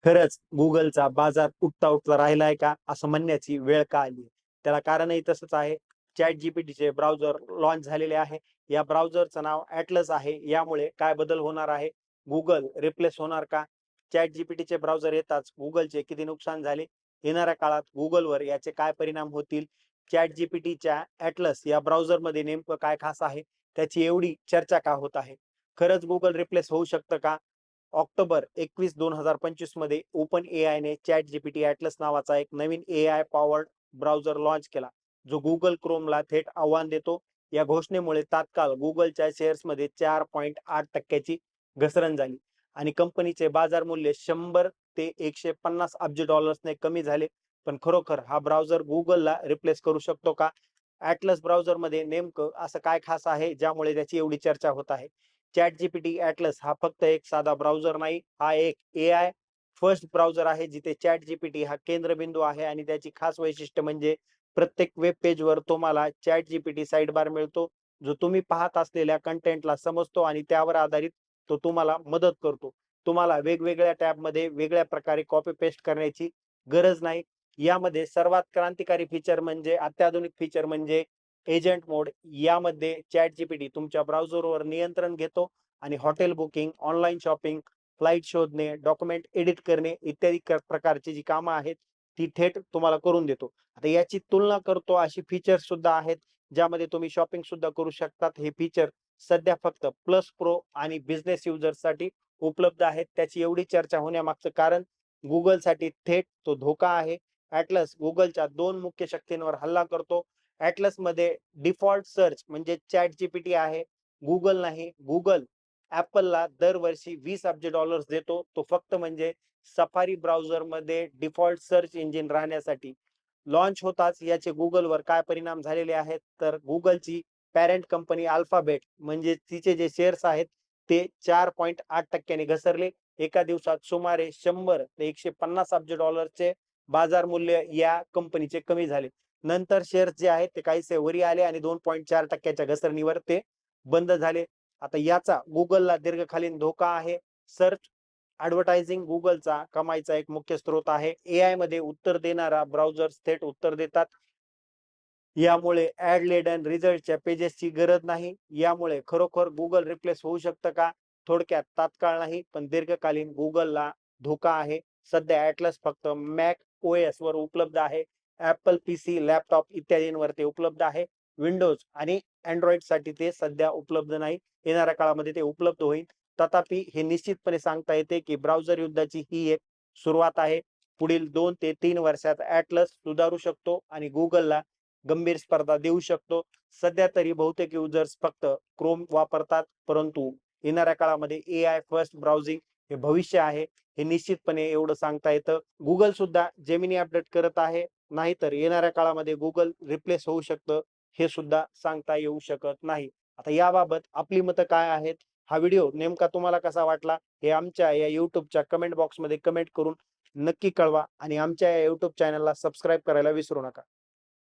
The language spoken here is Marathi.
खरंच Googleचा बाजार उठता राहिलाय का असं म्हणण्याची वेळ का आली? त्याला कारणही तसंच आहे. ChatGPTचे ब्राउझर लॉन्च झालेले आहे. या ब्राउझरचं नाव Atlas आहे. यामुळे काय बदल होणार आहे? Google रिप्लेस होणार का? ChatGPTचे ब्राउझर येताच Googleचे किती नुकसान झाले? येणाऱ्या काळात Googleवर याचे काय परिणाम होतील? ChatGPTच्या Atlas या ब्राउझरमध्ये नेमकं काय खास आहे? त्याची एवढी चर्चा का होत आहे? खरंच Google रिप्लेस होऊ शकतं का? ऑक्टोबर 21, 2025 मध्ये ओपन एआयने चॅट जीपीटी ॲटलस नावाचा एक नवीन एआय पॉवर्ड ब्राउझर लॉन्च केला, जो गुगल क्रोमला थेट आव्हान देतो. या घोषणेमुळे तात्काळ गुगलच्या शेअर्समध्ये 4.8% घसरण झाली आणि कंपनीचे बाजार मूल्य 100 ते 150 अब्ज डॉलर्सने कमी झाले. पण खरोखर हा ब्राउझर गुगलला रिप्लेस करू शकतो का? ॲटलस ब्राउझरमध्ये नेमकं असं काय खास आहे ज्यामुळे त्याची एवढी चर्चा होत आहे? चॅट जीपीटी ॲटलस हा फक्त एक साधा ब्राउझर नाही, हा एक एआय फर्स्ट ब्राउझर आहे, जिथे चॅट जीपीटी हा केंद्रबिंदू आहे आणि त्याची खास वैशिष्ट्य म्हणजे प्रत्येक वेब पेजवर तुम्हाला चॅट जीपीटी साइड बार मिळतो, जो तुम्ही पाहत असलेल्या कंटेंटला समजतो आणि त्यावर आधारित तो तुम्हाला मदत करतो. तुम्हाला वेगवेगळ्या टॅबमध्ये वेगळ्या प्रकारे कॉपी पेस्ट करण्याची गरज नाही. यामध्ये सर्वात क्रांतिकारी फीचर म्हणजे अत्याधुनिक फीचर म्हणजे एजंट मोड. यामध्ये चॅट जीपीटी तुमच्या ब्राउझरवर नियंत्रण घेतो आणि hotel booking, online shopping, flight शोधणे, डॉक्युमेंट एडिट करणे इत्यादी प्रकारची जी कामं आहेत ती थेट तुम्हाला करून देतो. आता याची तुलना करतो अशी फीचर्स सुद्धा आहेत, ज्यामध्ये तुम्ही शॉपिंग सुद्धा करू शकतात. हे फीचर सध्या फक्त प्लस प्रो आणि बिझनेस युजर्ससाठी उपलब्ध आहेत. त्याची एवढी चर्चा होण्यामागचं कारण गुगलसाठी थेट तो धोका आहे. ॲटलस गुगलच्या 2 मुख्य शक्तींवर हल्ला करतो. ॲटलसमध्ये डिफॉल्ट सर्च म्हणजे चॅट जीपीटी आहे. गुगल नाही. गुगल ॲपलला दरवर्षी 20 अब्ज डॉलर्स देतो. तो फक्त म्हणजे सफारी ब्राउझरमध्ये डिफॉल्ट सर्च इंजिन राहण्यासाठी. लॉन्च होताच याचे Googleवर काय परिणाम झालेले आहेत, तर Googleची पॅरेंट कंपनी अल्फाबेट म्हणजे तिचे जे शेअर्स आहेत ते 4.8% घसरले. एका दिवसात सुमारे 100 ते 150 अब्ज डॉलरचे बाजार मूल्य या कंपनीचे कमी झाले. नंतर शेअर्स जे आहेत ते काहीसे वरी आले आणि 2.4%च्या घसरणीवर ते बंद झाले. आता याचा Googleला दीर्घकालीन धोका आहे. सर्च ॲडव्हर्टायझिंग Googleचा कमाईचा एक मुख्य स्रोत आहे. एआय मध्ये उत्तर देणारा ब्राउझर्स थेट उत्तर देतात. यामुळे ॲड लेडन रिझल्टच्या पेजेसची गरज नाही. यामुळे खरोखर Google रिप्लेस होऊ शकतं का? थोडक्यात तात्काळ नाही, पण दीर्घकालीन Googleला धोका आहे. सध्या Atlas फक्त Mac OS वर उपलब्ध आहे. Apple पीसी, लॅपटॉप इत्यादींवर ते उपलब्ध आहे. Windows आणि Androidसाठी ते सध्या उपलब्ध नाही. येणाऱ्या काळामध्ये ते उपलब्ध होईल. तथापि हे निश्चितपणे सांगता येते, की ब्राउझर युद्धाची ही एक सुरुवात आहे. पुढील 2 ते 3 वर्षात Atlas सुधारू शकतो आणि Googleला गंभीर स्पर्धा देऊ शकतो. सध्या तरी बहुतेक युजर्स फक्त क्रोम वापरतात, परंतु येणाऱ्या काळामध्ये एआय फर्स्ट ब्राउझिंग हे भविष्य आहे. हे निश्चितपणे एवढं सांगता येतं. Google सुद्धा जेमिनी अपडेट करत आहे. नाहीतर येणाऱ्या काळामध्ये Google रिप्लेस होऊ शकतं, हे सुद्धा सांगता येऊ शकत नाही. आता याबाबत आपली मतं काय आहेत? हा व्हिडिओ नेमका तुम्हाला कसा वाटला? हे आमच्या या YouTubeच्या कमेंट बॉक्समध्ये कमेंट करून नक्की कळवा आणि आमच्या या YouTube चॅनलला सबस्क्राईब करायला विसरू नका.